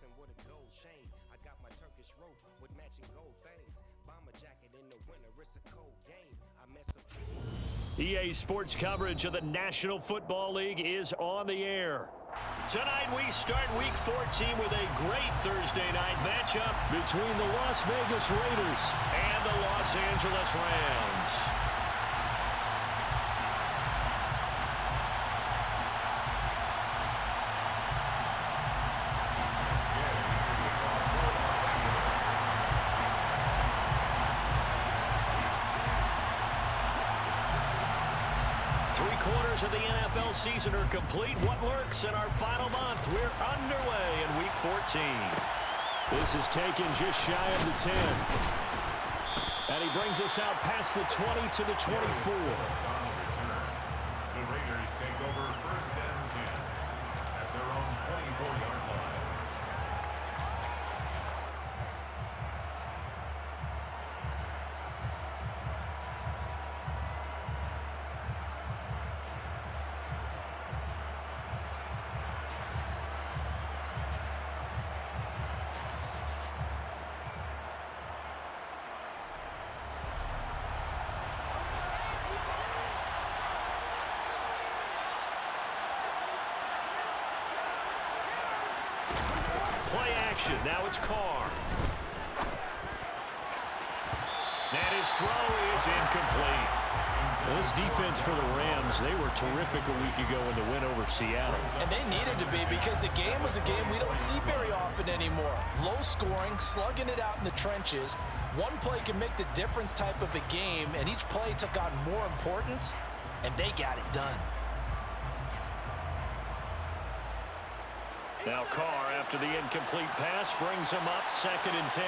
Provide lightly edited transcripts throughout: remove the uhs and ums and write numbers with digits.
Flossing with a gold chain. I got my Turkish rope with matching gold things. Bomber jacket in the winter, it's a cold game. I mess up. EA Sports coverage of the National Football League is on the air. Tonight we start Week 14 with a great Thursday night matchup between the Las Vegas Raiders and the Los Angeles Rams. Of the NFL season are complete. What lurks in our final month? We're underway in Week 14. This is taken just shy of the 10. And he brings us out past the 20 to the 24. The Raiders take over 1st and 10 at their own 24-yard line. Play action. Now it's Carr. And his throw is incomplete. This defense for the Rams, they were terrific a week ago in the win over Seattle. And they needed to be because the game was a game we don't see very often anymore. Low scoring, slugging it out in the trenches. One play can make the difference type of a game, and each play took on more importance, and they got it done. Now Carr, after the incomplete pass, brings him up 2nd and 10.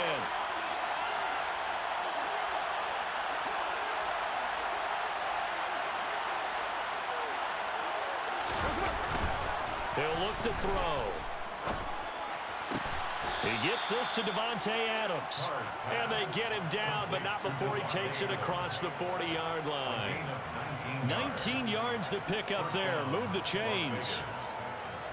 He'll look to throw. He gets this to Devontae Adams. And they get him down, but not before he takes it across the 40-yard line. 19 yards to pick up there. Move the chains.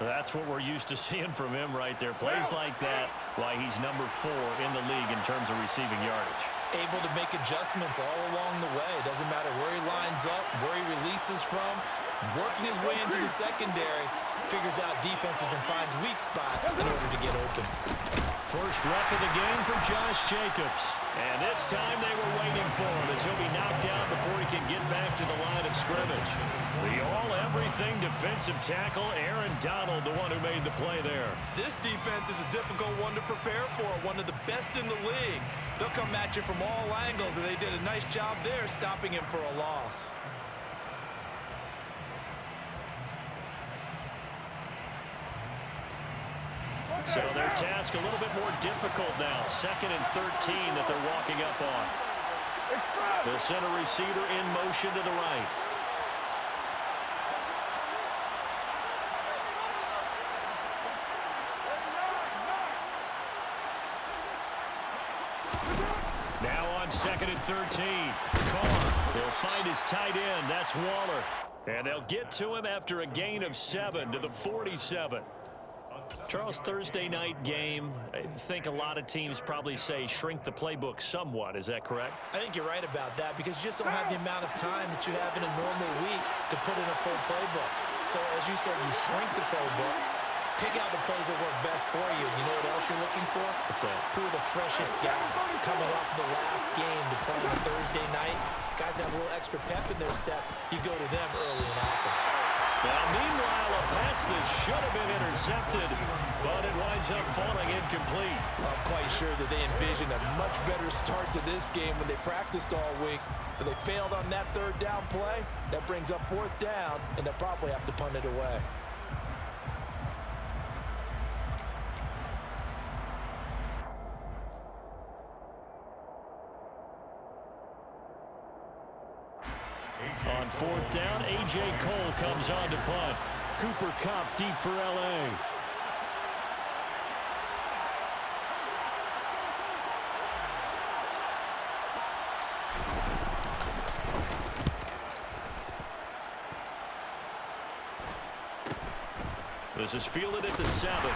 That's what we're used to seeing from him right there. Plays like that, why he's number 4 in the league in terms of receiving yardage. Able to make adjustments all along the way. Doesn't matter where he lines up, where he releases from. Working his way into the secondary, figures out defenses and finds weak spots in order to get open. First rep of the game for Josh Jacobs. And this time they were waiting for him as he'll be knocked down before he can get back to the line of scrimmage. The all-everything defensive tackle, Aaron Donald, the one who made the play there. This defense is a difficult one to prepare for, one of the best in the league. They'll come at you from all angles, and they did a nice job there stopping him for a loss. So their task a little bit more difficult now. 2nd and 13 that they're walking up on. The center receiver in motion to the right. Now on 2nd and 13. Carr. He'll find his tight end. That's Waller. And they'll get to him after a gain of 7 to the 47. Charles, Thursday night game, I think a lot of teams probably say shrink the playbook somewhat. Is that correct? I think you're right about that because you just don't have the amount of time that you have in a normal week to put in a full playbook. So as you said, you shrink the playbook, pick out the plays that work best for you. You know what else you're looking for? What's that? Who are the freshest guys coming off the last game to play on Thursday night? Guys that have a little extra pep in their step, you go to them early and often. Now, meanwhile, a pass that should have been intercepted, but it winds up falling incomplete. I'm quite sure that they envisioned a much better start to this game when they practiced all week, but they failed on that 3rd down play. That brings up 4th down, and they'll probably have to punt it away. On 4th down, A.J. Cole comes on to punt. Cooper Kupp deep for L.A. This is fielded at the 7.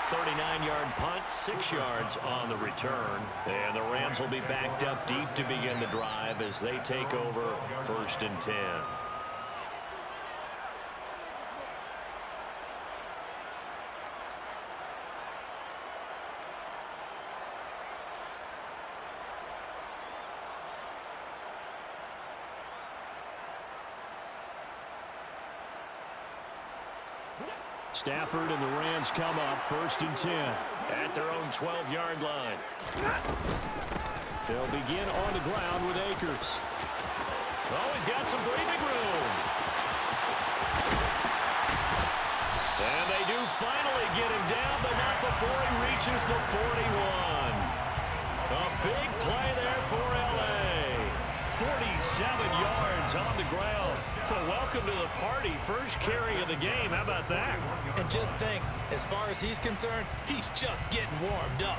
39-yard punt, 6 yards on the return. And the Rams will be backed up deep to begin the drive as they take over 1st and 10. Stafford and the Rams come up 1st and 10 at their own 12-yard line. They'll begin on the ground with Akers. Oh, he's got some breathing room. And they do finally get him down, but not before he reaches the 41. A big play there for L.A. 47 yards on the ground. Well, welcome to the party. First carry of the game. How about that? And just think, as far as he's concerned, he's just getting warmed up.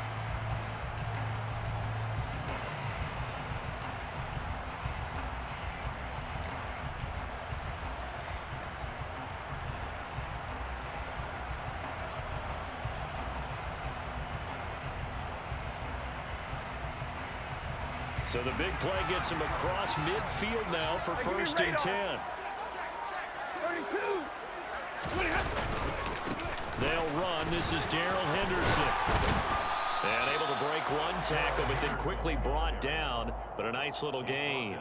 So the big play gets him across midfield now for 1st and 10. They'll run. This is Darrell Henderson. And able to break one tackle, but then quickly brought down. But a nice little gain.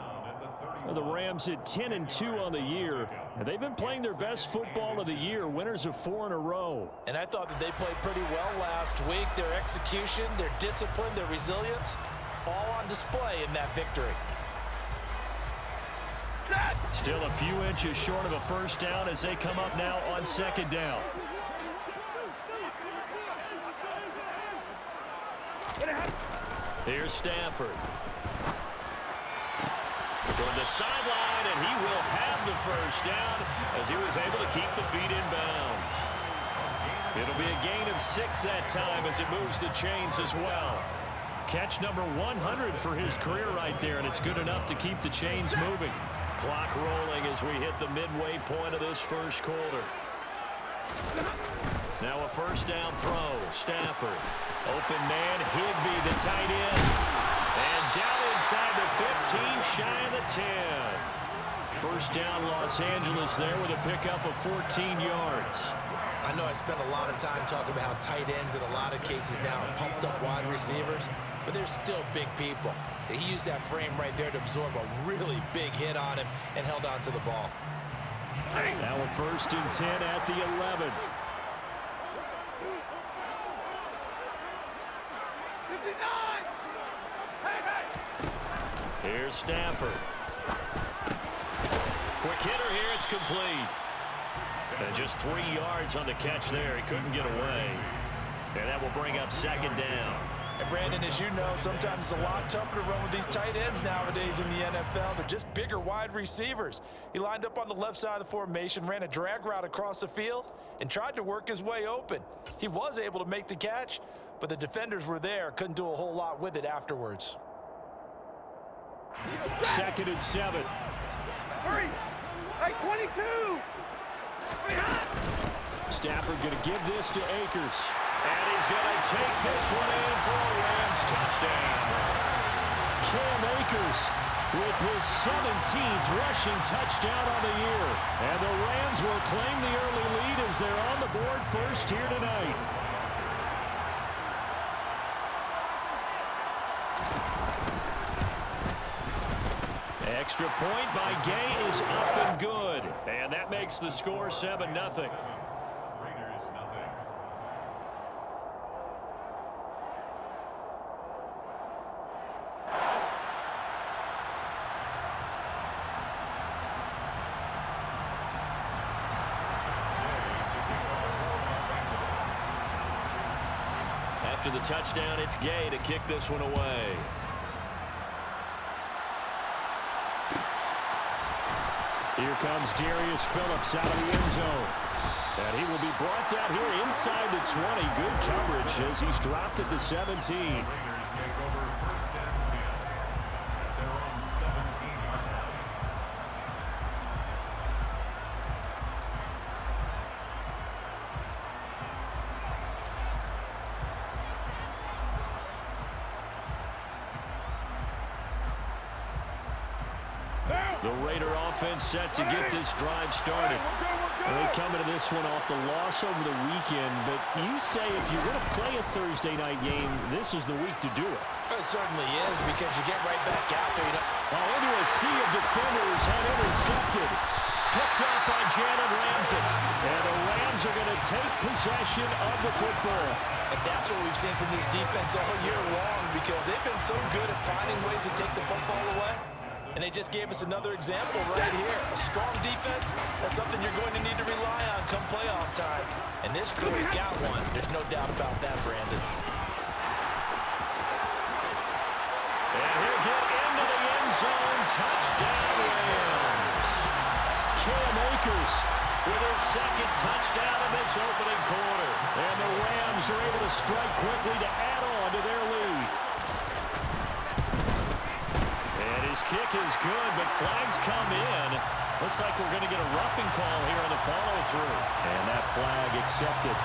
Well, the Rams at 10-2 on the year, and they've been playing their best football of the year, winners of 4 in a row. And I thought that they played pretty well last week. Their execution, their discipline, their resilience, all on display in that victory. Still a few inches short of a first down as they come up now on 2nd down. Here's Stafford. Toward the sideline, and he will have the first down as he was able to keep the feet in bounds. It'll be a gain of 6 that time as it moves the chains as well. Catch number 100 for his career right there, and it's good enough to keep the chains moving. Clock rolling as we hit the midway point of this first quarter. Now a first down throw. Stafford. Open man. Higbee, the tight end. And down inside the 15, shy of the 10. First down, Los Angeles there with a pickup of 14 yards. I know I spent a lot of time talking about how tight ends in a lot of cases now are pumped up wide receivers, but they're still big people. He used that frame right there to absorb a really big hit on him and held on to the ball. Now a 1st and 10 at the 11. Here's Stafford. Quick hitter here. It's complete. And just 3 yards on the catch there. He couldn't get away. And that will bring up 2nd down. And Brandon, as you know, sometimes it's a lot tougher to run with these tight ends nowadays in the NFL. They're just bigger wide receivers. He lined up on the left side of the formation, ran a drag route across the field, and tried to work his way open. He was able to make the catch, but the defenders were there, couldn't do a whole lot with it afterwards. 2nd and 7. Hurry! Hey, 22! Stafford going to give this to Akers. And he's going to take this one in for a Rams touchdown. Cam Akers with his 17th rushing touchdown on the year. And the Rams will claim the early lead as they're on the board first here tonight. Extra point by Gay is up and good. And that makes the score 7-0. Raiders 0. After the touchdown, it's Gay to kick this one away. Here comes Darius Phillips out of the end zone. And he will be brought down here inside the 20. Good coverage as he's dropped at the 17. Raiders take over 1st and 10 at their own 17-yard line. The Raider offense set to get this drive started. They come into this one off the loss over the weekend, but you say if you're going to play a Thursday night game, this is the week to do it. It certainly is, because you get right back out there. Into a sea of defenders and intercepted. Picked up by Jalen Ramsey. And the Rams are going to take possession of the football. And that's what we've seen from this defense all year long, because they've been so good at finding ways to take the football away. And they just gave us another example right here. A strong defense, that's something you're going to need to rely on come playoff time. And this crew's got one. There's no doubt about that, Brandon. And he'll get into the end zone. Touchdown, Rams. Cam Akers with his second touchdown in this opening quarter. And the Rams are able to strike quickly to add on to their lead. And his kick is good, but flags come in. Looks like we're going to get a roughing call here on the follow-through. And that flag accepted.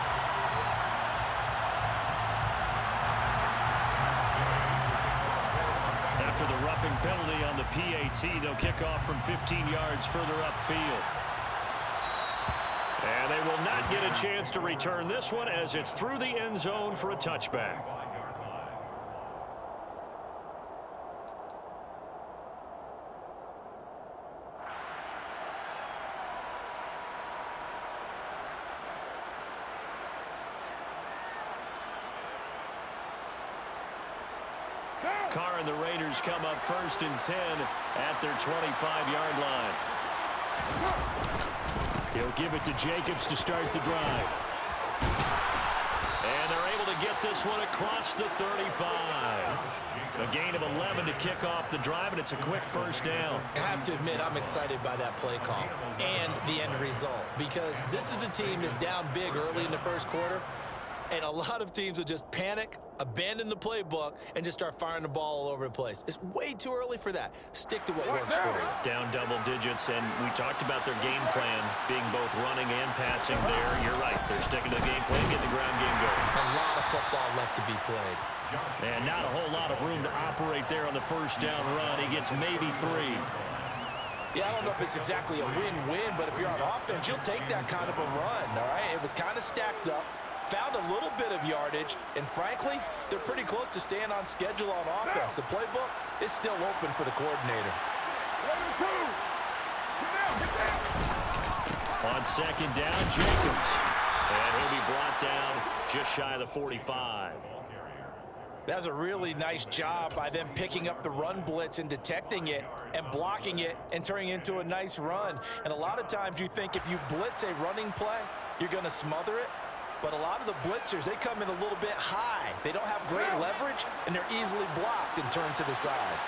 After the roughing penalty on the PAT, they'll kick off from 15 yards further upfield. And they will not get a chance to return this one as it's through the end zone for a touchback. Carr and the Raiders come up 1st and 10 at their 25-yard line. He'll give it to Jacobs to start the drive. And they're able to get this one across the 35. A gain of 11 to kick off the drive, and it's a quick first down. I have to admit, I'm excited by that play call and the end result, because this is a team that's down big early in the first quarter, and a lot of teams will just panic, abandon the playbook, and just start firing the ball all over the place. It's way too early for that. Stick to what works for you. Down double digits, and we talked about their game plan being both running and passing there. You're right. They're sticking to the game plan, getting the ground game going. A lot of football left to be played. And not a whole lot of room to operate there on the first down run. He gets maybe 3. Yeah, I don't know if it's exactly a win-win, but if you're on offense, you'll take that kind of a run, all right? It was kind of stacked up. Found a little bit of yardage, and frankly, they're pretty close to staying on schedule on offense. The playbook is still open for the coordinator. On second down, Jacobs. And he'll be brought down just shy of the 45. That's a really nice job by them picking up the run blitz and detecting it and blocking it and turning it into a nice run. And a lot of times you think if you blitz a running play, you're going to smother it. But a lot of the blitzers, they come in a little bit high. They don't have great leverage, and they're easily blocked and turned to the side.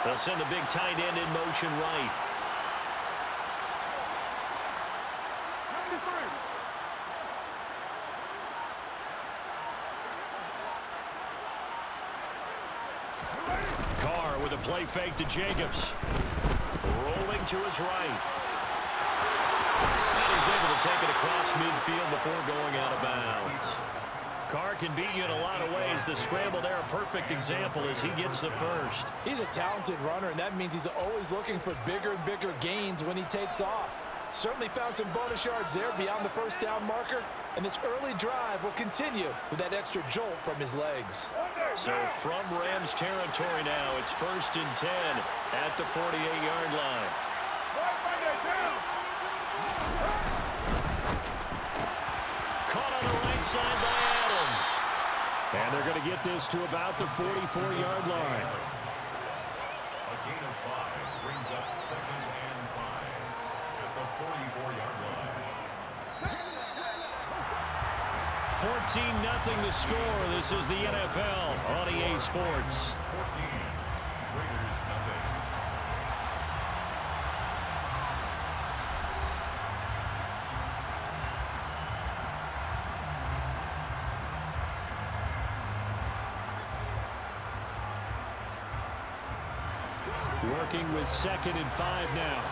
They'll send the big tight end in motion right. Carr with a play fake to Jacobs. Rolling to his right. And he's able to take it across midfield before going out of bounds. Carr can beat you in a lot of ways. The scramble there, a perfect example as he gets the first. He's a talented runner, and that means he's always looking for bigger and bigger gains when he takes off. Certainly found some bonus yards there beyond the first down marker, and this early drive will continue with that extra jolt from his legs. So from Rams territory now, it's 1st and 10 at the 48-yard line. Caught on the right side by Adams. And they're going to get this to about the 44-yard line. A gain of 5 brings up 2nd and 5 at the 44-yard line. 14-0 the score. This is the NFL on EA Sports. 14, Raiders nothing. Working with 2nd and 5 now.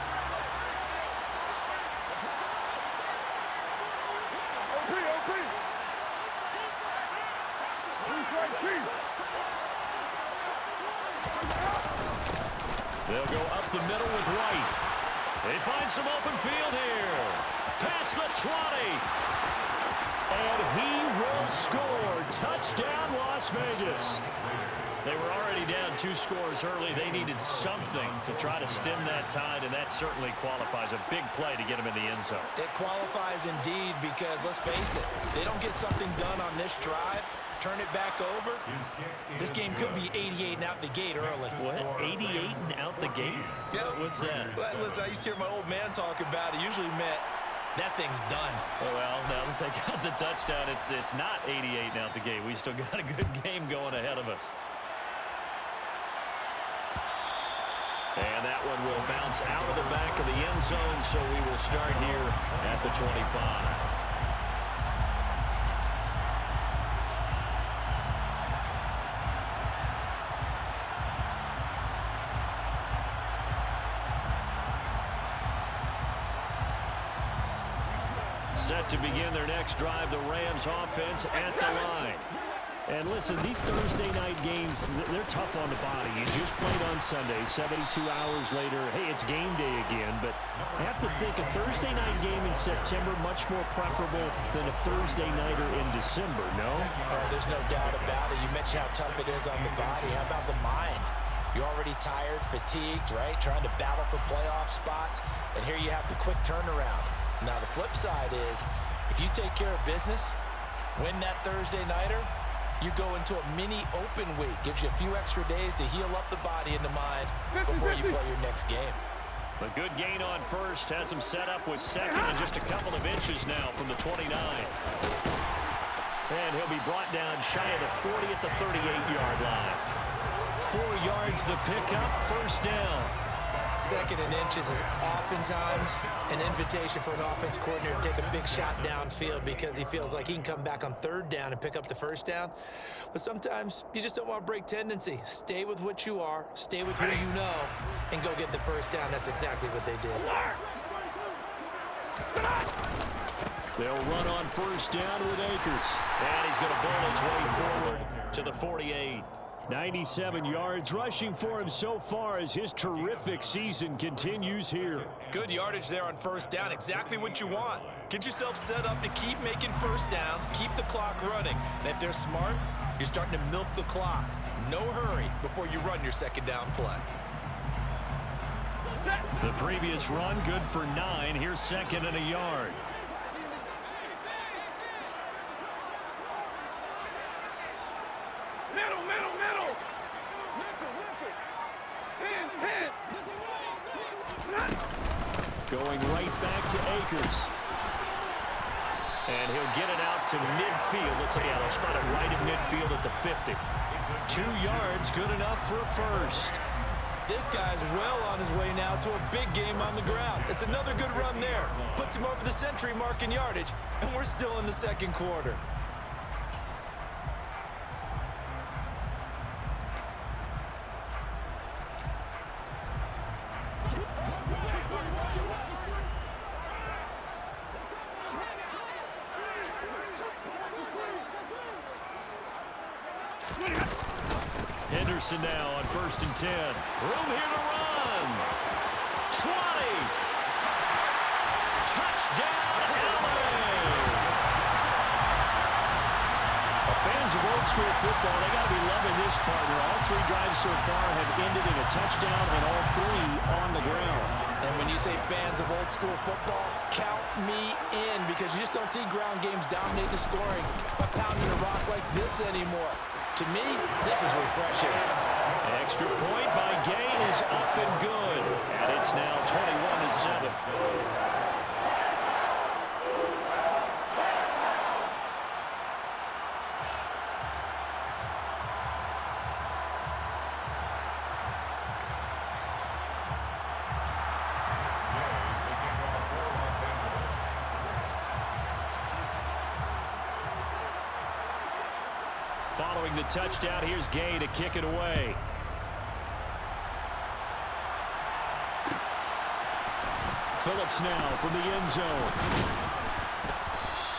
They'll go up the middle with White. They find some open field here. Past the 20. And he will score. Touchdown, Las Vegas. They were already down 2 scores early. They needed something to try to stem that tide, and that certainly qualifies. A big play to get him in the end zone. It qualifies indeed because, let's face it, they don't get something done on this drive, turn it back over, this game could be 88 and out the gate early. What? 88 and out the gate? Yeah. What's that? Well, listen, I used to hear my old man talk about it. Usually meant that thing's done. Well, now that they got the touchdown, it's not 88 and out the gate. We still got a good game going ahead of us. And that one will bounce out of the back of the end zone, so we will start here at the 25. Set to begin their next drive, the Rams offense at the line. And listen, these Thursday night games, they're tough on the body. You just played on Sunday, 72 hours later. Hey, it's game day again, but I have to think a Thursday night game in September much more preferable than a Thursday nighter in December, no? There's no doubt about it. You mentioned how tough it is on the body. How about the mind? You're already tired, fatigued, right? Trying to battle for playoff spots, and here you have the quick turnaround. Now, the flip side is, if you take care of business, win that Thursday nighter, you go into a mini open week. Gives you a few extra days to heal up the body and the mind before you play your next game. A good gain on first has him set up with second and just a couple of inches now from the 29. And he'll be brought down shy of the 40 at the 38-yard line. 4 yards the pickup, first down. Second and inches is oftentimes an invitation for an offense coordinator to take a big shot downfield because he feels like he can come back on third down and pick up the first down. But sometimes you just don't want to break tendency. Stay with what you are, stay with who you know, and go get the first down. That's exactly what they did. They'll run on first down with Akers. And he's going to bowl his way forward to the 48. 97 yards rushing for him so far as his terrific season continues here. Good yardage there on first down. Exactly what you want. Get yourself set up to keep making first downs, keep the clock running. And if they're smart, you're starting to milk the clock. No hurry before you run your second down play. The previous run good for 9. Here's second and a yard. Going right back to Akers. And he'll get it out to midfield. Let's say, yeah, they'll spot it right at midfield at the 50. 2 yards, good enough for a first. This guy's well on his way now to a big game on the ground. It's another good run there. Puts him over the century mark in yardage, and we're still in the second quarter. Henderson now on 1st and 10. Room here to run. 20. Touchdown, LA. Fans of old school football, they got to be loving this partner. All 3 drives so far have ended in a touchdown, and all 3 on the ground. And when you say fans of old school football, count me in, because you just don't see ground games dominate the scoring by pounding a rock like this anymore. To me, this is refreshing. Extra point by Gay is up and good. And it's now 21-7. Following the touchdown, here's Gay to kick it away. Phillips now from the end zone.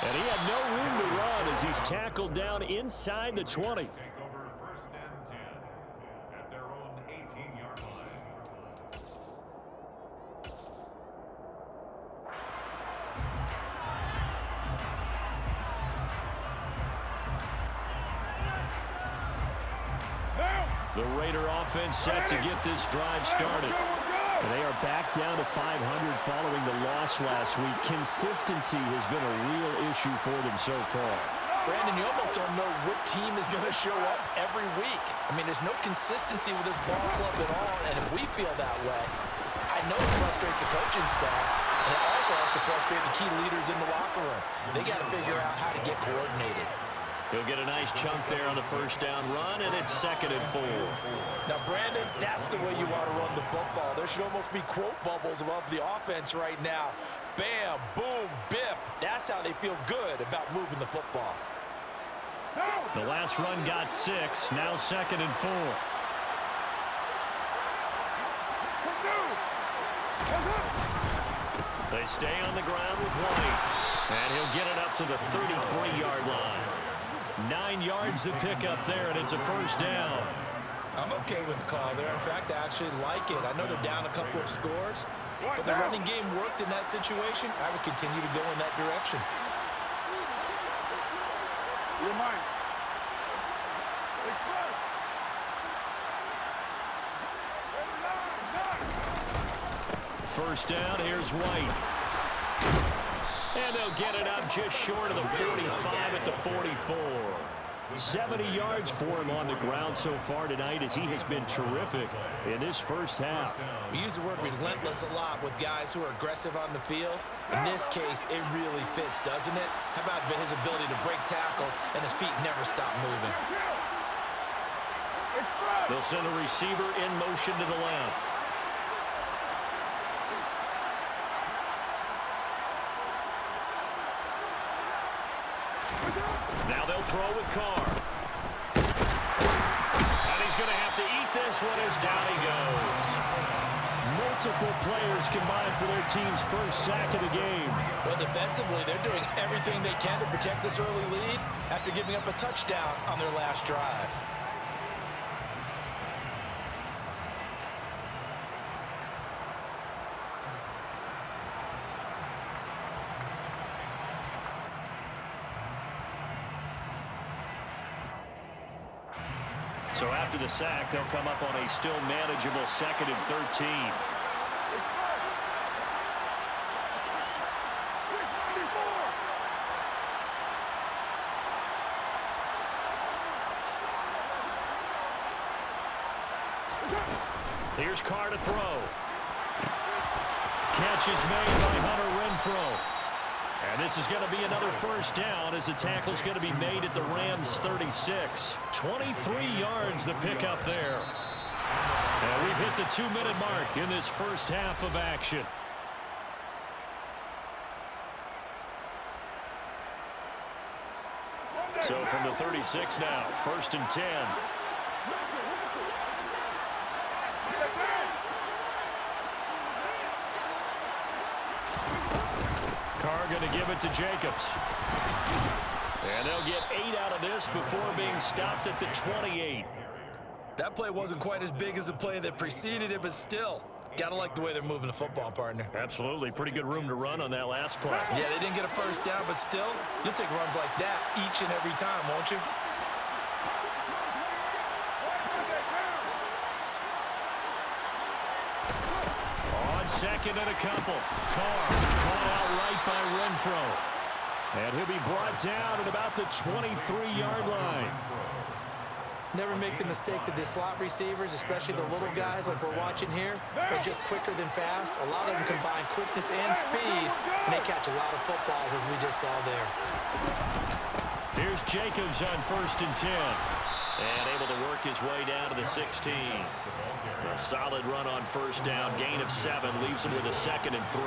And he had no room to run as he's tackled down inside the 20. Take over 1st and 10 at their own 18-yard line. The Raider offense set to get this drive started. And they are back down to 500 following the loss last week. Consistency has been a real issue for them so far. Brandon, you almost don't know what team is going to show up every week. I mean, there's no consistency with this ball club at all, and if we feel that way, I know it frustrates the coaching staff, and it also has to frustrate the key leaders in the locker room. They got to figure out how to get coordinated. He'll get a nice chunk there on the first down run, and it's 2nd and 4. Now, Brandon, that's the way you want to run the football. There should almost be quote bubbles above the offense right now. Bam, boom, biff. That's how they feel good about moving the football. The last run got 6, now 2nd and 4. They stay on the ground with White, and he'll get it up to the 33-yard line. 9 yards to pick up there, and it's a first down. I'm okay with the call there. In fact, I actually like it. I know they're down a couple of scores, but the running game worked in that situation. I would continue to go in that direction. You're mine. First down, here's White. And they'll get it up just short of the 45 at the 44. 70 yards for him on the ground so far tonight as he has been terrific in this first half. We use the word relentless a lot with guys who are aggressive on the field. In this case, it really fits, doesn't it? How about his ability to break tackles and his feet never stop moving? They'll send a receiver in motion to the left. Now they'll throw with Carr. And he's going to have to eat this one as down he goes. Multiple players combined for their team's first sack of the game. Well, defensively, they're doing everything they can to protect this early lead after giving up a touchdown on their last drive. So after the sack, they'll come up on a still manageable 2nd and 13. Here's Carr to throw. Catch is made by Hunter Renfrow. And this is going to be another first down as the tackle's going to be made at the Rams 36. 23 yards the pick up there. And we've hit the 2-minute mark in this first half of action. So from the 36 now, 1st and 10. Carr going to give it to Jacobs. And they'll get 8 out of this before being stopped at the 28. That play wasn't quite as big as the play that preceded it, but still, gotta like the way they're moving the football, partner. Absolutely. Pretty good room to run on that last play. Yeah, they didn't get a first down, but still, you'll take runs like that each and every time, won't you? On 2nd and a couple. Carr caught out right by Renfrow. And he'll be brought down at about the 23-yard line. Never make the mistake that the slot receivers, especially the little guys like we're watching here, are just quicker than fast. A lot of them combine quickness and speed, and they catch a lot of footballs, as we just saw there. Here's Jacobs on 1st and 10. And able to work his way down to the 16. A solid run on first down. Gain of 7 leaves him with a 2nd and 3.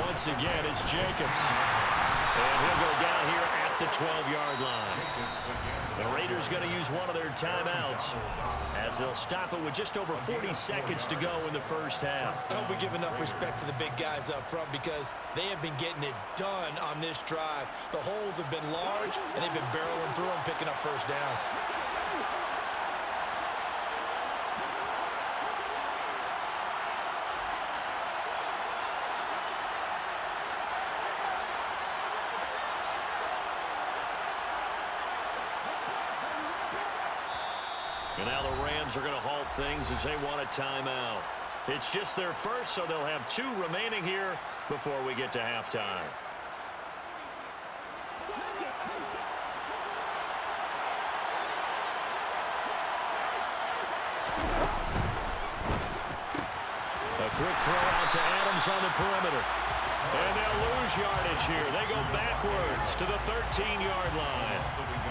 Once again, it's Jacobs. And he'll go down here at the 12-yard line. The Raiders going to use one of their timeouts as they'll stop it with just over 40 seconds to go in the first half. I hope we give enough respect to the big guys up front because they have been getting it done on this drive. The holes have been large, and they've been barreling through them, picking up first downs. And now the Rams are going to halt things as they want a timeout. It's just their first, so they'll have 2 remaining here before we get to halftime. A quick throw out to Adams on the perimeter. And they'll lose yardage here. They go backwards to the 13-yard line.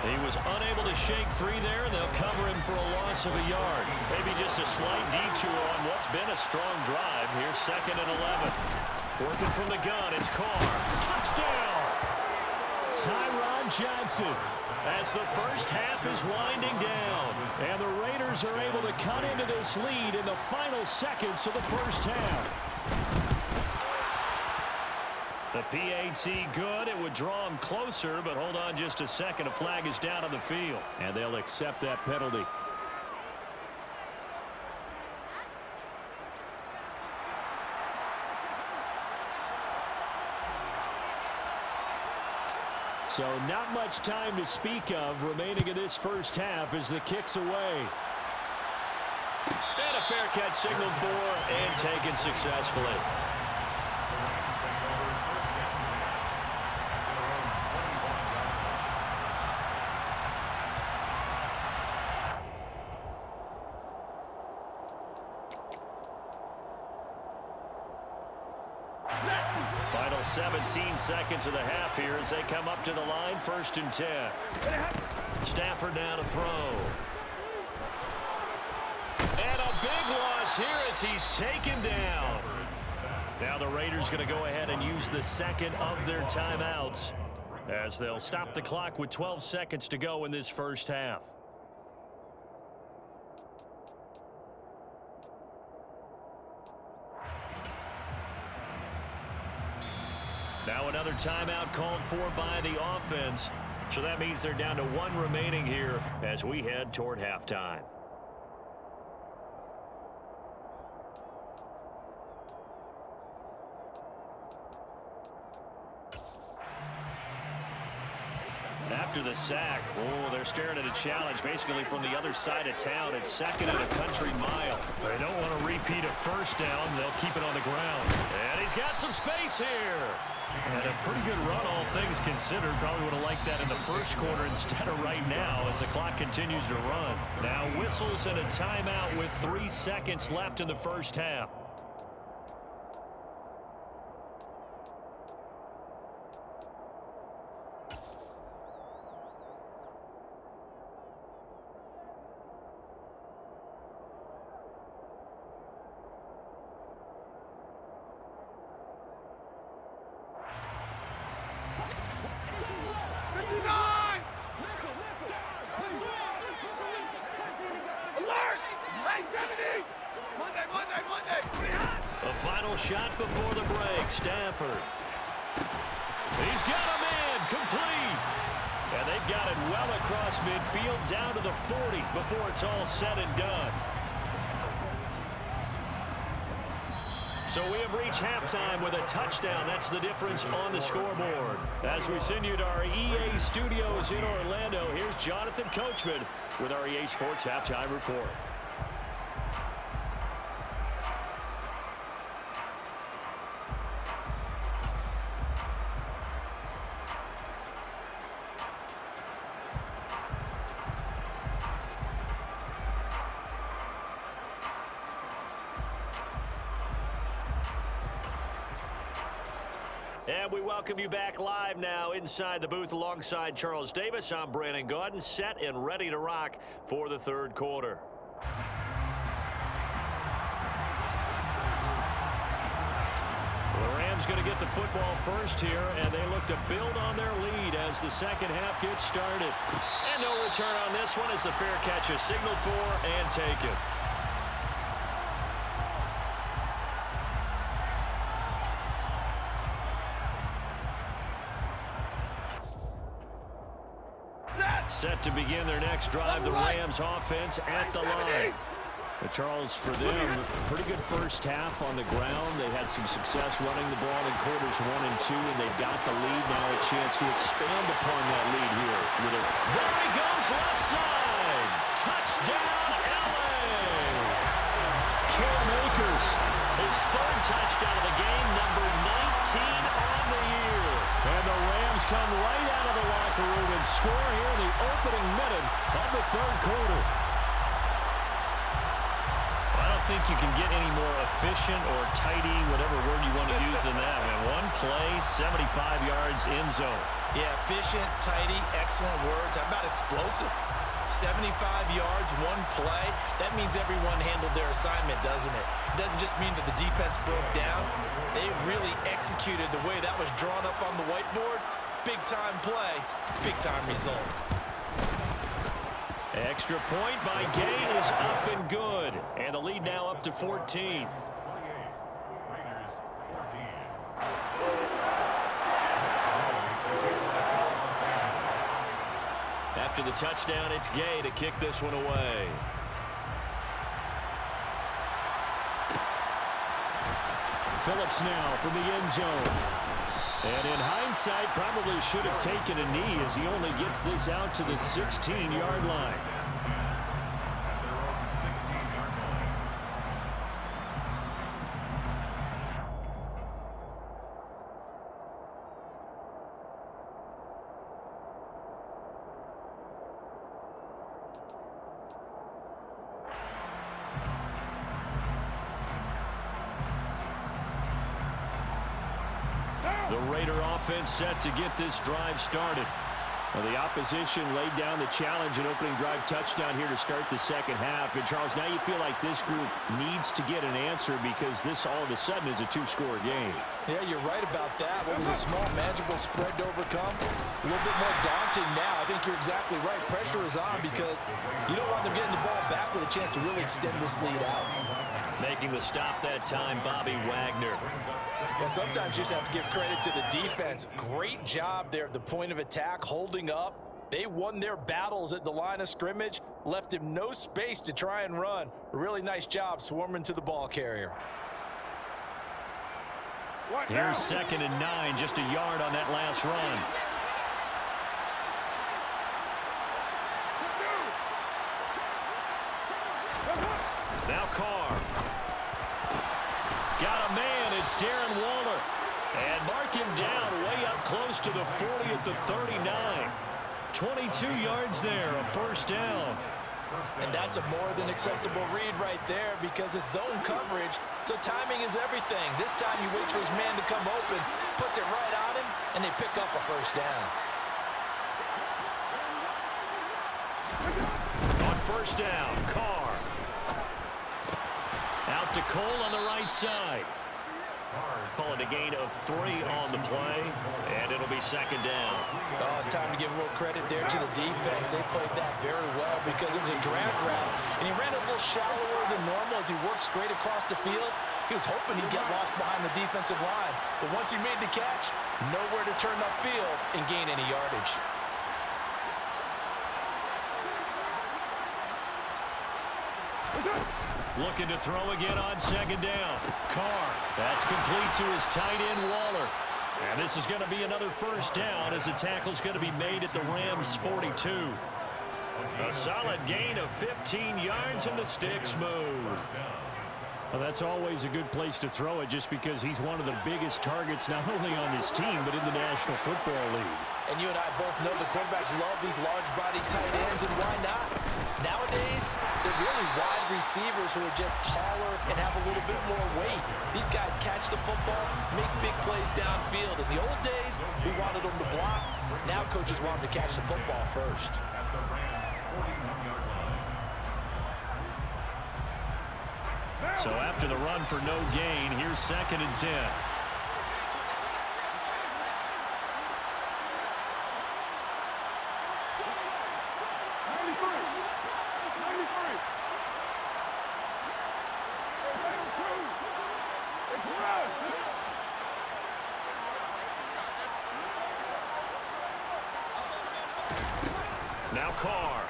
He was unable to shake free there, and they'll cover him for a loss of a yard. Maybe just a slight detour on what's been a strong drive. Here's 2nd and 11. Working from the gun, it's Carr. Touchdown! Tyron Johnson. As the first half is winding down. And the Raiders are able to cut into this lead in the final seconds of the first half. The PAT good. It would draw him closer, but hold on just a second. A flag is down on the field. And they'll accept that penalty. So not much time to speak of remaining in this first half as the kick's away. And a fair catch signaled for and taken successfully. Final 17 seconds of the half here as they come up to the line. 1st and 10. Stafford now to throw. And a big loss here as he's taken down. Now the Raiders going to go ahead and use the second of their timeouts as they'll stop the clock with 12 seconds to go in this first half. Now another timeout called for by the offense. So that means they're down to 1 remaining here as we head toward halftime. After the sack, they're staring at a challenge basically from the other side of town. It's 2nd and a country mile. They don't want to repeat a first down. They'll keep it on the ground. And he's got some space here. And a pretty good run, all things considered. Probably would have liked that in the first quarter instead of right now as the clock continues to run. Now whistles and a timeout with 3 seconds left in the first half. A final shot before the break. Stafford. He's got a man complete. And they've got it well across midfield down to the 40 before it's all said and done. So we have reached halftime with a touchdown. That's the difference on the scoreboard. As we send you to our EA studios in Orlando, here's Jonathan Coachman with our EA Sports Halftime Report. And we welcome you back live now inside the booth alongside Charles Davis. I'm Brandon Gaudin, set and ready to rock for the third quarter. The Rams going to get the football first here, and they look to build on their lead as the second half gets started. And no return on this one as the fair catch is signaled for and taken. Set to begin their next drive, the Rams offense at the line. But Charles, for them, pretty good first half on the ground. They had some success running the ball in quarters 1 and 2, and they've got the lead. Now a chance to expand upon that lead here. There he goes, left side. Touchdown, LA! Cam Akers. His third touchdown of the game, number 19 on the year. And the Rams come right out of the locker room and score here in the opening minute of the third quarter. I don't think you can get any more efficient or tidy, whatever word you want to use in that. Man, one play, 75 yards in zone. Yeah, efficient, tidy, excellent words. How about explosive? 75 yards, one play. That means everyone handled their assignment, doesn't it? It doesn't just mean that the defense broke down. They really executed the way that was drawn up on the whiteboard. Big-time play, big-time result. Extra point by Gain is up and good. And the lead now up to 14. Raiders 14. After the touchdown, it's Gay to kick this one away. Phillips now from the end zone. And in hindsight, probably should have taken a knee as he only gets this out to the 16-yard line. At their own 16-yard line. The Raider offense set to get this drive started. Well, the opposition laid down the challenge, an opening drive touchdown here to start the second half. And, Charles, now you feel like this group needs to get an answer because this all of a sudden is a two-score game. Yeah, you're right about that. What was a small, manageable spread to overcome? A little bit more daunting now. I think you're exactly right. Pressure is on because you don't want them getting the ball back with a chance to really extend this lead out. Making the stop that time, Bobby Wagner. Well, sometimes you just have to give credit to the defense. Great job there at the point of attack, holding up. They won their battles at the line of scrimmage, left him no space to try and run. A really nice job swarming to the ball carrier. Here's 2nd and 9, just a yard on that last run. Now Carr. Got a man, it's Darren Waller. And mark him down way up close to the 40 at the 39. 22 yards there, a first down. And that's a more than acceptable read right there because it's zone coverage, so timing is everything. This time he waits for his man to come open, puts it right on him, and they pick up a first down. On first down, Carr. Out to Cole on the right side. Call it a gain of 3 on the play, and it'll be 2nd down. Oh, it's time to give a little credit there to the defense. They played that very well because it was a drag route, and he ran a little shallower than normal as he worked straight across the field. He was hoping he'd get lost behind the defensive line, but once he made the catch, nowhere to turn upfield and gain any yardage. Looking to throw again on 2nd down. Carr. That's complete to his tight end, Waller. And this is going to be another first down as the tackle's going to be made at the Rams' 42. A solid gain of 15 yards and the sticks move. Well, that's always a good place to throw it just because he's one of the biggest targets not only on this team but in the National Football League. And you and I both know the quarterbacks love these large-body tight ends, and why not? Nowadays, they're really wide receivers who are just taller and have a little bit more weight. These guys catch the football, make big plays downfield. In the old days, we wanted them to block. Now coaches want them to catch the football first. At the Rams' 41-yard line. So after the run for no gain, here's 2nd and 10. Now Carr.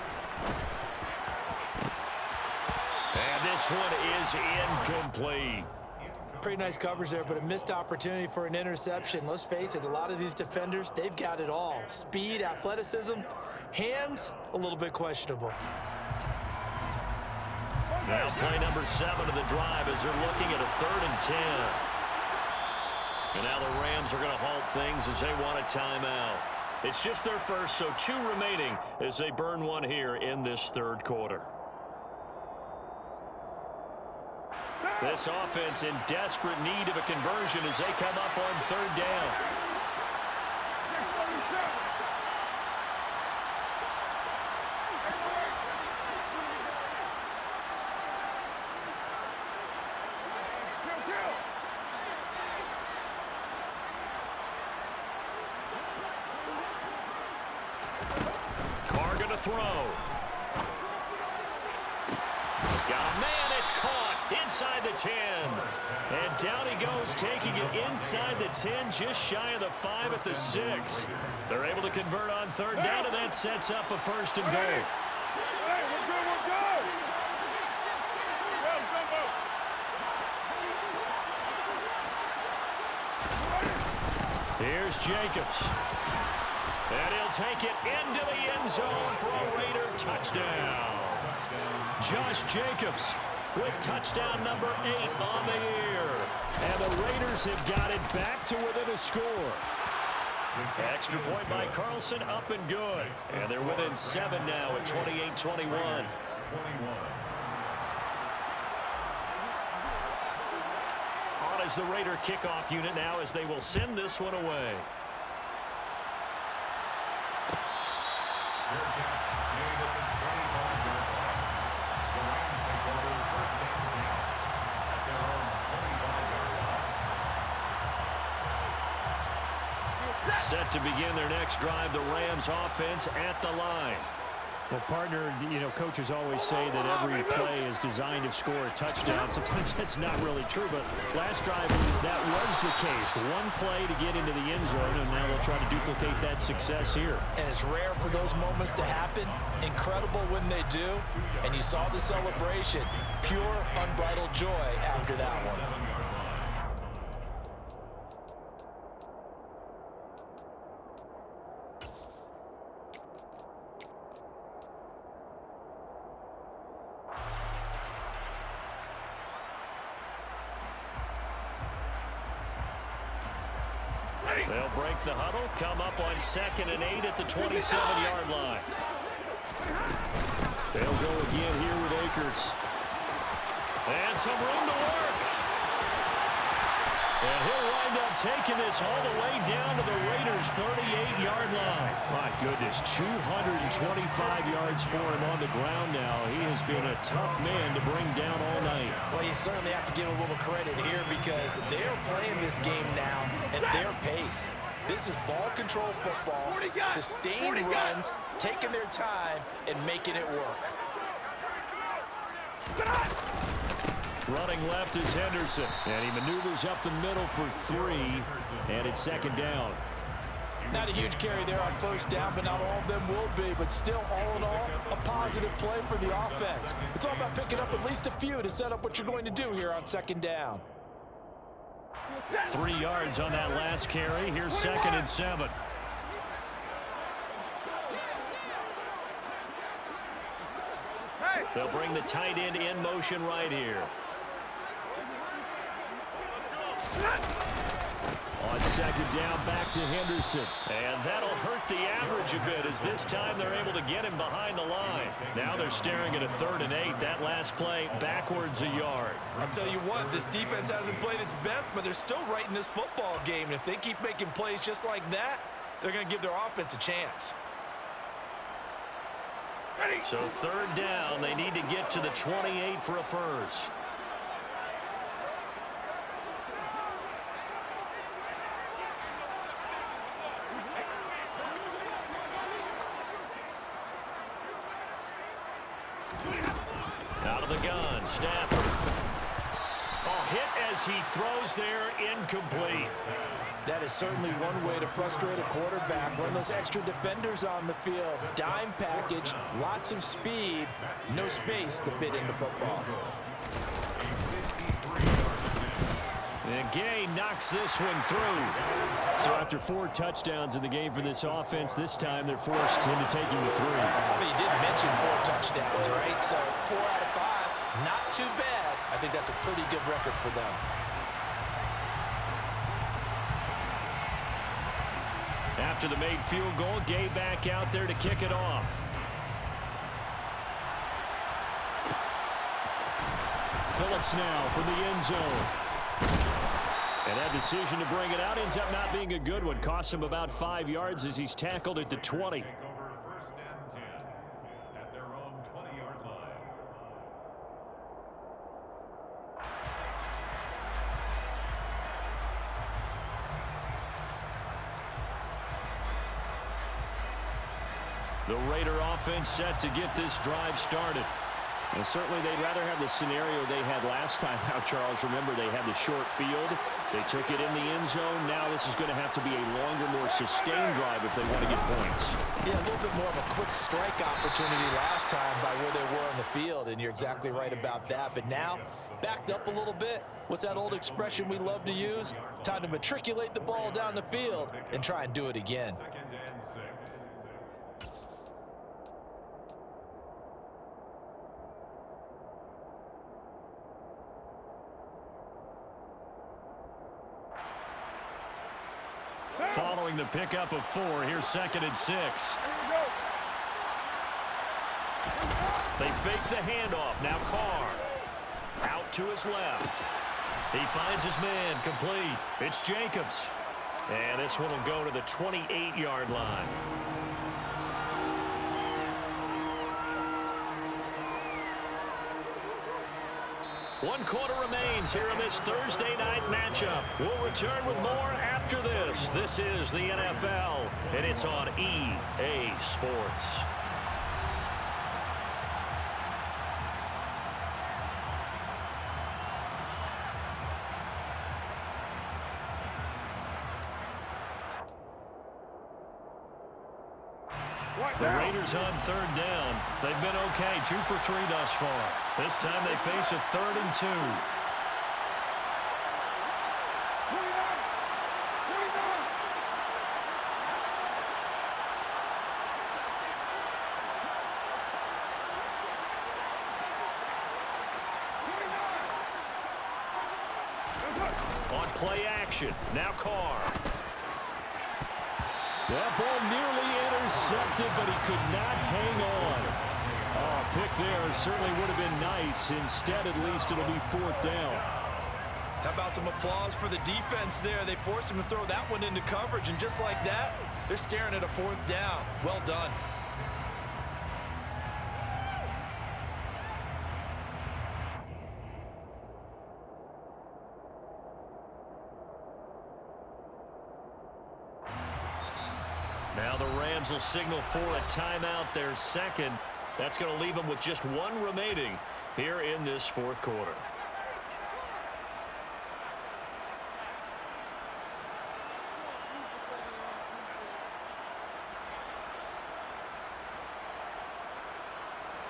And this one is incomplete. Pretty nice coverage there, but a missed opportunity for an interception. Let's face it, a lot of these defenders, they've got it all. Speed, athleticism, hands, a little bit questionable. Now play number 7 of the drive as they're looking at a 3rd and 10. And now the Rams are going to halt things as they want a timeout. It's just their first, so 2 remaining as they burn one here in this 3rd quarter. This offense in desperate need of a conversion as they come up on 3rd down. Throw. Got a man, it's caught inside the 10. And down he goes, taking it inside the 10, just shy of the 5 at the 6. They're able to convert on 3rd down, and that sets up a 1st and goal. Hey, we're good. Here's Jacobs. And he'll take it into the end zone for a Raider touchdown. Josh Jacobs with touchdown number 8 on the year. And the Raiders have got it back to within a score. Extra point by Carlson, up and good. And they're within 7 now at 28-21. On is the Raider kickoff unit now as they will send this one away. Set to begin their next drive, the Rams offense at the line. Well, partner, coaches always say that every play is designed to score a touchdown. Sometimes that's not really true, but last drive, that was the case. One play to get into the end zone, and now they'll try to duplicate that success here. And it's rare for those moments to happen. Incredible when they do. And you saw the celebration. Pure, unbridled joy after that one. They'll break the huddle, come up on 2nd and 8 at the 27-yard line. They'll go again here with Akers. And some room to work. And he'll wind up taking this all the way down to the Raiders' 38-yard line. My goodness, 225 yards for him on the ground now. He has been a tough man to bring down all night. Well, you certainly have to give a little credit here because they're playing this game now at their pace. This is ball control football, sustained runs, taking their time, and making it work. Running left is Henderson. And he maneuvers up the middle for 3, and it's 2nd down. Not a huge carry there on 1st down, but not all of them will be. But still, all in all, a positive play for the offense. It's all about picking up at least a few to set up what you're going to do here on 2nd down. 3 yards on that last carry. Here's 2nd and 7. They'll bring the tight end in motion right here. On 2nd down, back to Henderson. And that'll hurt the average a bit as this time they're able to get him behind the line. Now they're staring at a 3rd and 8. That last play backwards a yard. I'll tell you what, this defense hasn't played its best, but they're still right in this football game. And if they keep making plays just like that, they're going to give their offense a chance. So 3rd down, they need to get to the 28 for a first. Out of the gun, Stafford. Hit as he throws there, incomplete. That is certainly one way to frustrate a quarterback. Run those extra defenders on the field. Dime package, lots of speed, no space to fit into football. And Gay knocks this one through. So after 4 touchdowns in the game for this offense, this time they're forced into taking the 3. But you did mention 4 touchdowns, right? So 4 out of 5. Not too bad. I think that's a pretty good record for them. After the made field goal, Gay back out there to kick it off. Phillips now for the end zone. And that decision to bring it out ends up not being a good one. Costs him about 5 yards as he's tackled at the 20. Take over 1st and 10 at their own 20-yard line. The Raider offense set to get this drive started. And certainly they'd rather have the scenario they had last time. Now, Charles, remember they had the short field. They took it in the end zone. Now this is going to have to be a longer, more sustained drive if they want to get points. Yeah, a little bit more of a quick strike opportunity last time by where they were on the field, and you're exactly right about that. But now, backed up a little bit. What's that old expression we love to use? Time to matriculate the ball down the field and try and do it again. 2nd and 6. Following the pickup of 4, here's 2nd and 6. They fake the handoff. Now Carr. Out to his left. He finds his man complete. It's Jacobs. And this one will go to the 28-yard line. One quarter remains here in this Thursday night matchup. We'll return with more after this. This is the NFL, and it's on EA Sports. The Raiders on 3rd down. They've been okay, 2 for 3 thus far. This time they face a 3rd and 2. On play action, now Carr. That ball nearly intercepted, but he could not hang on. Oh, pick there certainly would have been nice. Instead, at least, it'll be 4th down. How about some applause for the defense there? They forced him to throw that one into coverage, and just like that, they're staring at a 4th down. Well done. Now the Rams will signal for a timeout, their 2nd. That's going to leave them with just 1 remaining here in this 4th quarter.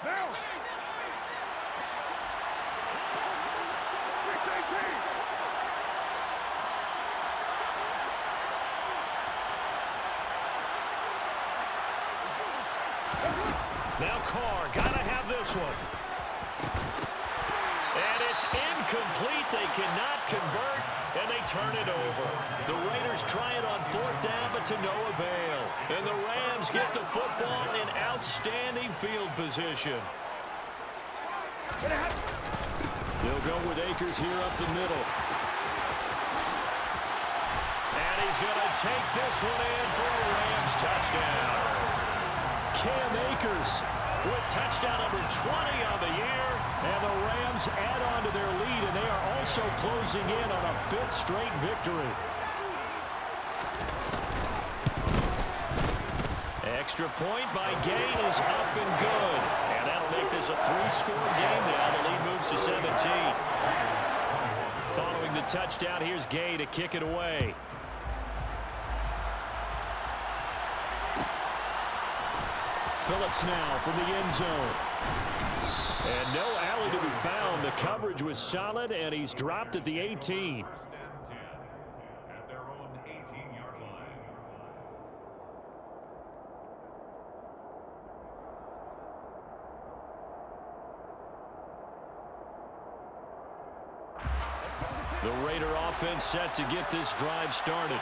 Now. 6-18. Now Carr, gotta have this one. And it's incomplete. They cannot convert, and they turn it over. The Raiders try it on 4th down, but to no avail. And the Rams get the football in outstanding field position. They'll go with Akers here up the middle. And he's going to take this one in for a Rams touchdown. Cam Akers with touchdown number 20 on the year, and the Rams add on to their lead, and they are also closing in on a 5th straight victory. Extra point by Gay is up and good, and that'll make this a 3-score game now. The lead moves to 17. Following the touchdown, here's Gay to kick it away. Phillips now from the end zone. And no alley to be found. The coverage was solid, and he's dropped at the 18. 1st and 10 at their own 18-yard line. The Raider offense set to get this drive started.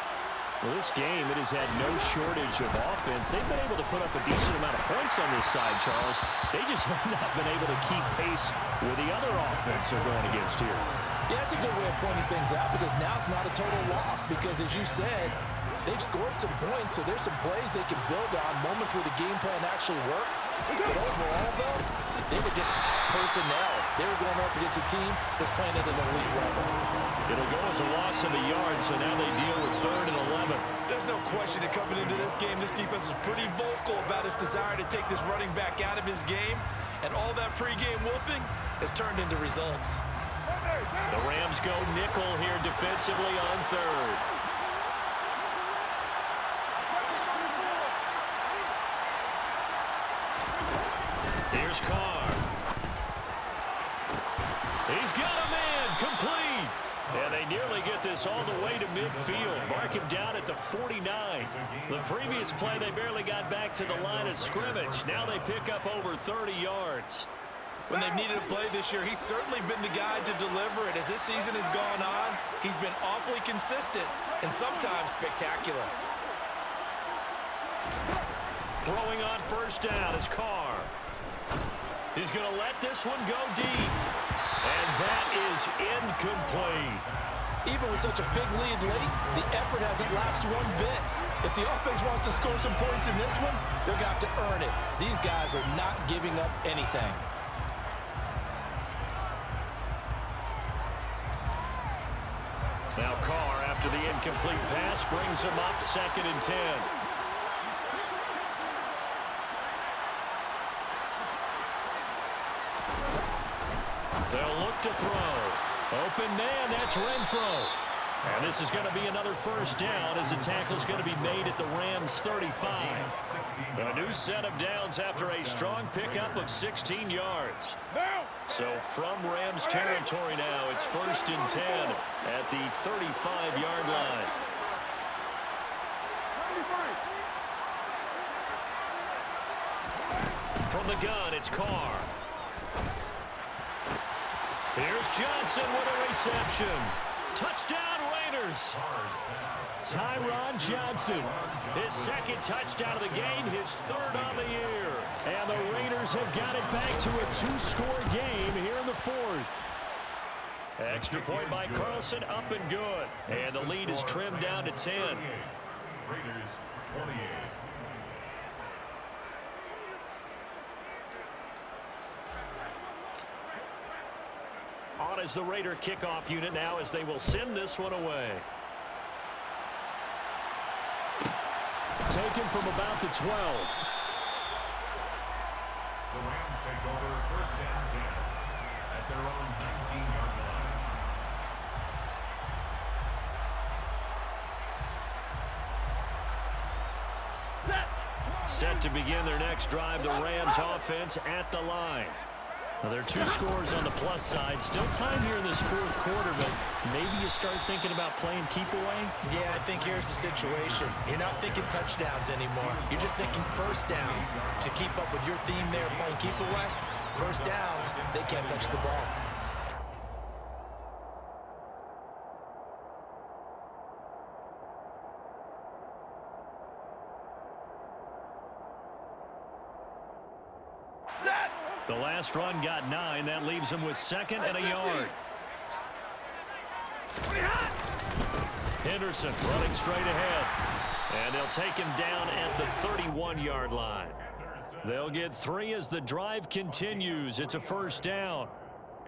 Well, this game, it has had no shortage of offense. They've been able to put up a decent amount of points on this side, Charles. They just have not been able to keep pace with the other offense they're going against here. Yeah, that's a good way of pointing things out because now it's not a total loss because, as you said, they've scored some points, so there's some plays they can build on, moments where the game plan actually worked. But overall, though, they were just personnel. They were going up against a team that's playing at an elite level. It'll go as a loss of a yard, so now they deal with 3rd and 11. There's no question that coming into this game, this defense was pretty vocal about its desire to take this running back out of his game, and all that pregame wolfing has turned into results. The Rams go nickel here defensively on 3rd. Here's Carr. He's got a man complete. And they nearly get this all the way to midfield. Mark him down at the 49. The previous play, they barely got back to the line of scrimmage. Now they pick up over 30 yards. When they've needed a play this year, he's certainly been the guy to deliver it. As this season has gone on, he's been awfully consistent and sometimes spectacular. Throwing on 1st down is Carr. He's going to let this one go deep. And that is incomplete. Even with such a big lead late, the effort hasn't lapsed one bit. If the offense wants to score some points in this one, they're going to have to earn it. These guys are not giving up anything. Now Carr, after the incomplete pass, brings him up 2nd and 10. They'll look to throw. Open man, that's Renfro. And this is going to be another 1st down as the tackle is going to be made at the Rams 35. A new set of downs after a strong pickup of 16 yards. So from Rams territory now, it's 1st and 10 at the 35-yard line. From the gun, it's Carr. Here's Johnson with a reception. Touchdown, Raiders. Tyron Johnson, his 2nd touchdown of the game, his 3rd on the year. And the Raiders have got it back to a 2-score game here in the 4th. Extra point by Carlson, up and good. And the lead is trimmed down to 10. Raiders 28. On is the Raider kickoff unit now as they will send this one away. Taken from about the 12. The Rams take over 1st and 10 at their own 19-yard line. Set to begin their next drive, the Rams offense at the line. Now, there are 2 scores on the plus side. Still time here in this 4th quarter, but maybe you start thinking about playing keep away? Yeah, I think here's the situation. You're not thinking touchdowns anymore. You're just thinking 1st downs. To keep up with your theme there, playing keep away, 1st downs, they can't touch the ball. The last run got 9. That leaves them with 2nd and a yard. Henderson running straight ahead. And they'll take him down at the 31-yard line. They'll get 3 as the drive continues. It's a 1st down.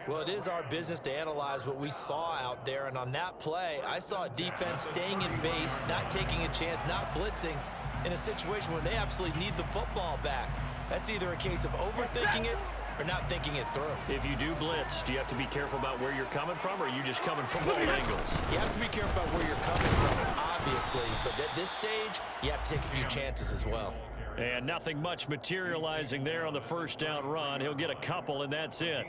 Well, it is our business to analyze what we saw out there. And on that play, I saw a defense staying in base, not taking a chance, not blitzing in a situation where they absolutely need the football back. That's either a case of overthinking it or not thinking it through. If you do blitz, do you have to be careful about where you're coming from, or are you just coming from all angles? You have to be careful about where you're coming from, obviously. But at this stage, you have to take a few chances as well. And nothing much materializing there on the 1st down run. He'll get a couple, and that's it.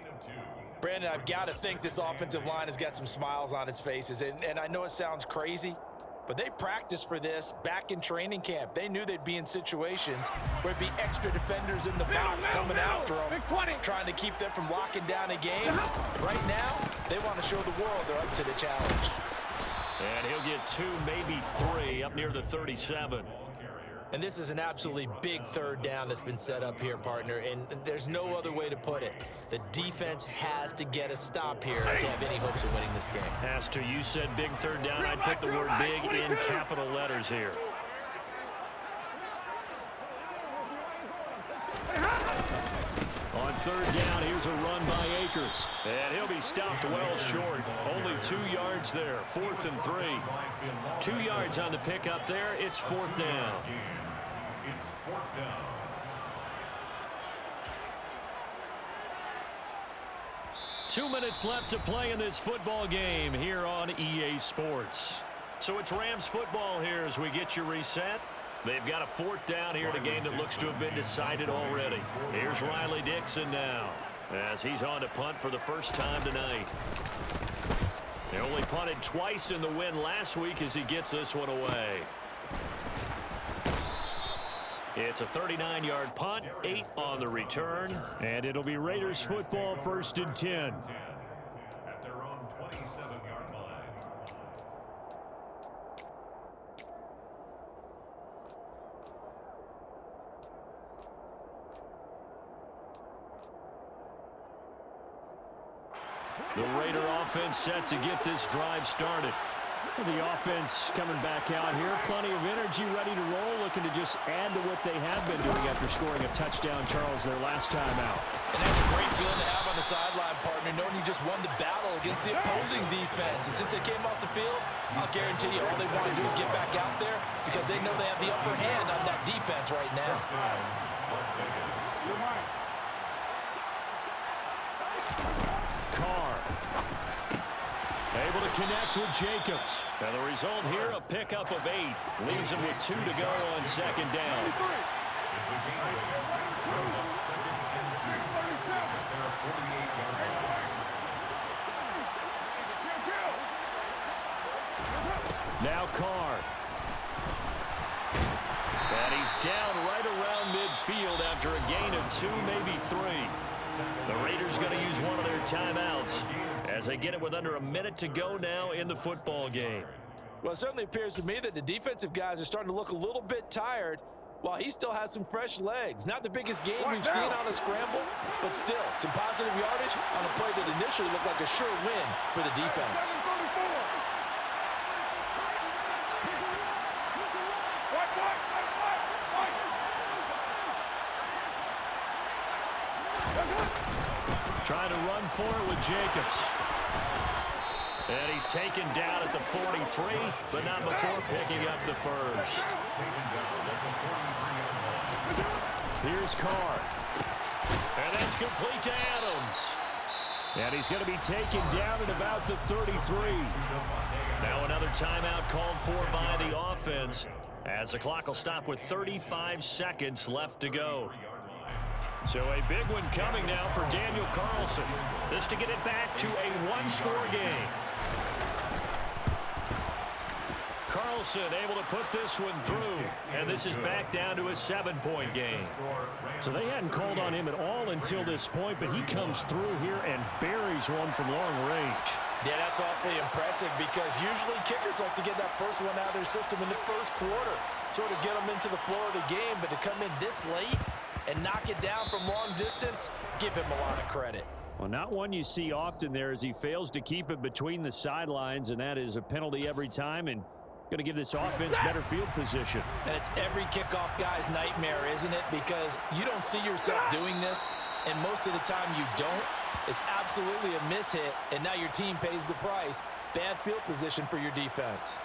Brandon, I've got to think this offensive line has got some smiles on its faces. And I know it sounds crazy, but they practiced for this back in training camp. They knew they'd be in situations where it'd be extra defenders in the box coming after them, trying to keep them from locking down a game. Right now, they want to show the world they're up to the challenge. And he'll get 2, maybe 3 up near the 37. And this is an absolutely big third down that's been set up here, partner, and there's no other way to put it. The defense has to get a stop here to have any hopes of winning this game. Has to. You said big third down. I'd put the word big in capital letters here. On third down, here's a run by Akers. And he'll be stopped well short. Only 2 yards there. 4th and 3. 2 yards on the pickup there. It's 4th down. It's 4th down. Two minutes left to play in this football game here on EA Sports. So it's Rams football here as we get you reset. They've got a 4th down here in a game that looks to have been decided already. Here's Riley Dixon now as he's on to punt for the first time tonight. He only punted twice in the win last week as he gets this one away. It's a 39-yard punt, 8 on the return, and it'll be Raiders football 1st and 10. At their own 27-yard line. The Raider offense set to get this drive started. The offense coming back out here. Plenty of energy, ready to roll, looking to just add to what they have been doing after scoring a touchdown, Charles, their last time out. And that's a great feeling to have on the sideline, partner, knowing you just won the battle against the opposing defense. And since they came off the field, I'll guarantee you all they want to do is get back out there because they know they have the upper hand on that defense right now. Carr able to connect with Jacobs. And the result here, a pickup of 8. Leaves him with 2 to go on 2nd down. It's a game that throws up 2nd and 2 at their 48-yard line. Now Carr. And he's down right around midfield after a gain of 2, maybe 3. The Raiders going to use one of their timeouts as they get it with under a minute to go now in the football game. Well, it certainly appears to me that the defensive guys are starting to look a little bit tired while he still has some fresh legs. Not the biggest game we've seen on a scramble, but still some positive yardage on a play that initially looked like a sure win for the defense. Trying to run for it with Jacobs. And he's taken down at the 43, but not before picking up the first. Here's Carr. And that's complete to Adams. And he's going to be taken down at about the 33. Now another timeout called for by the offense as the clock will stop with 35 seconds left to go. So a big one coming now for Daniel Carlson. This to get it back to a one-score game. Carlson able to put this one through, and this is back down to a 7-point game. So they hadn't called on him at all until this point, but he comes through here and buries one from long range. Yeah, that's awfully impressive because usually kickers like to get that first one out of their system in the first quarter, sort of get them into the flow of the game, but to come in this late and knock it down from long distance, give him a lot of credit. Well, not one you see often there as he fails to keep it between the sidelines, and that is a penalty every time and going to give this offense better field position. And it's every kickoff guy's nightmare, isn't it? Because you don't see yourself doing this, and most of the time you don't. It's absolutely a mishit, and now your team pays the price. Bad field position for your defense.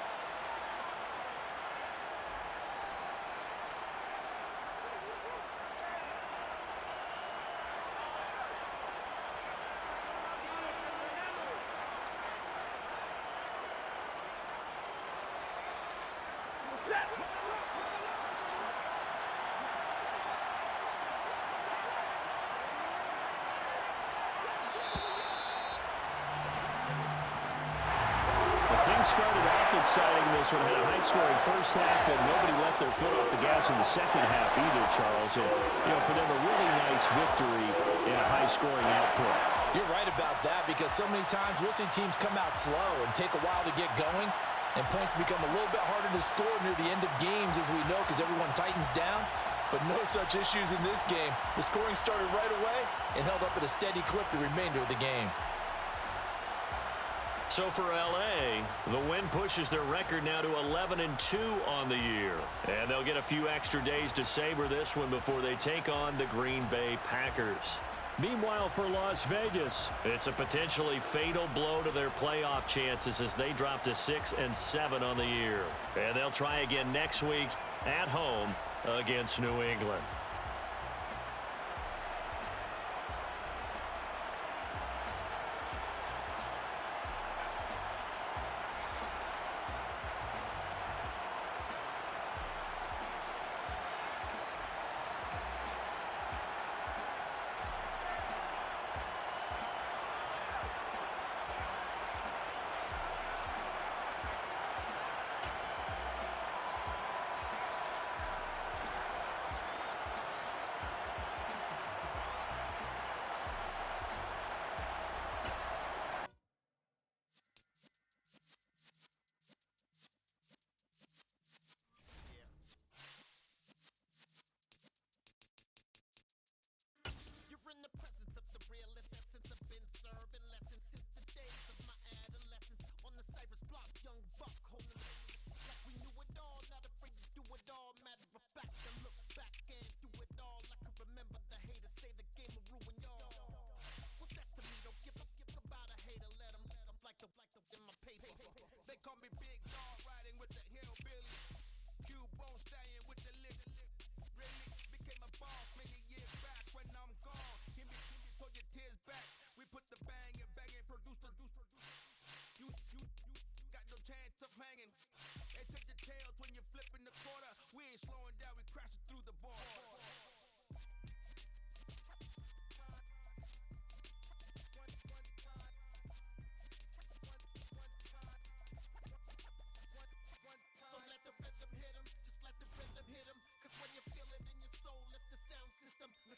Started off at exciting, this one. Had a high-scoring first half, and nobody let their foot off the gas in the second half either, Charles. And, for them, a really nice victory in a high-scoring output. You're right about that, because so many times we'll see teams come out slow and take a while to get going, and points become a little bit harder to score near the end of games, as we know, because everyone tightens down. But no such issues in this game. The scoring started right away and held up at a steady clip the remainder of the game. So for L.A., the win pushes their record now to 11-2 on the year. And they'll get a few extra days to savor this one before they take on the Green Bay Packers. Meanwhile, for Las Vegas, it's a potentially fatal blow to their playoff chances as they drop to 6-7 on the year. And they'll try again next week at home against New England.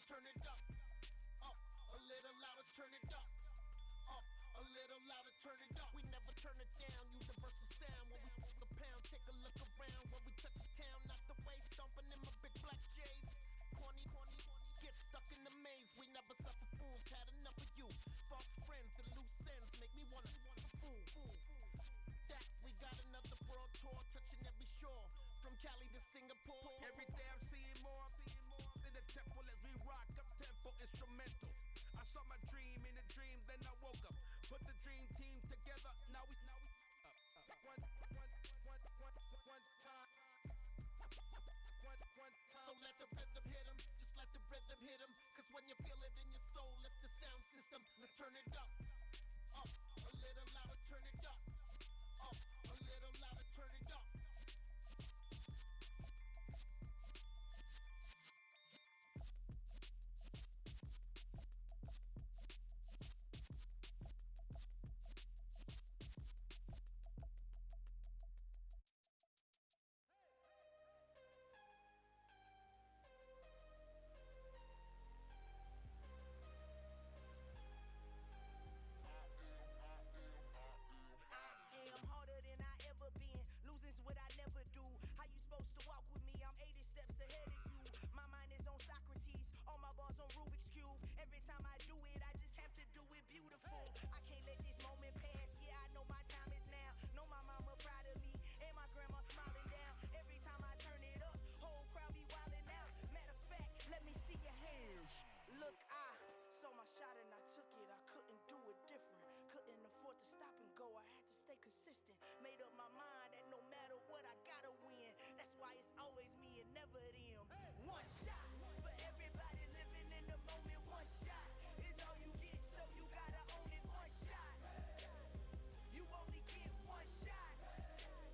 Turn it up, a little louder, turn it up, a little louder, turn it up. We never turn it down, universal sound. When we move the pound, take a look around. When we touch the town, not the way, stomping in my big black J's. Corny, get stuck in the maze. We never suffer fools, had enough of you. False friends and loose ends make me wanna fool. That we got another world tour, touching every shore, from Cali to Singapore. Every day I'm seeing more in the temple as we rock up tempo instrumentals. I saw my dream in a dream, then I woke up. Put the dream team together, now we one time. So let the rhythm hit 'em, just let the rhythm hit 'em. Cause when you feel it in your soul, lift the sound system. Let's turn it up,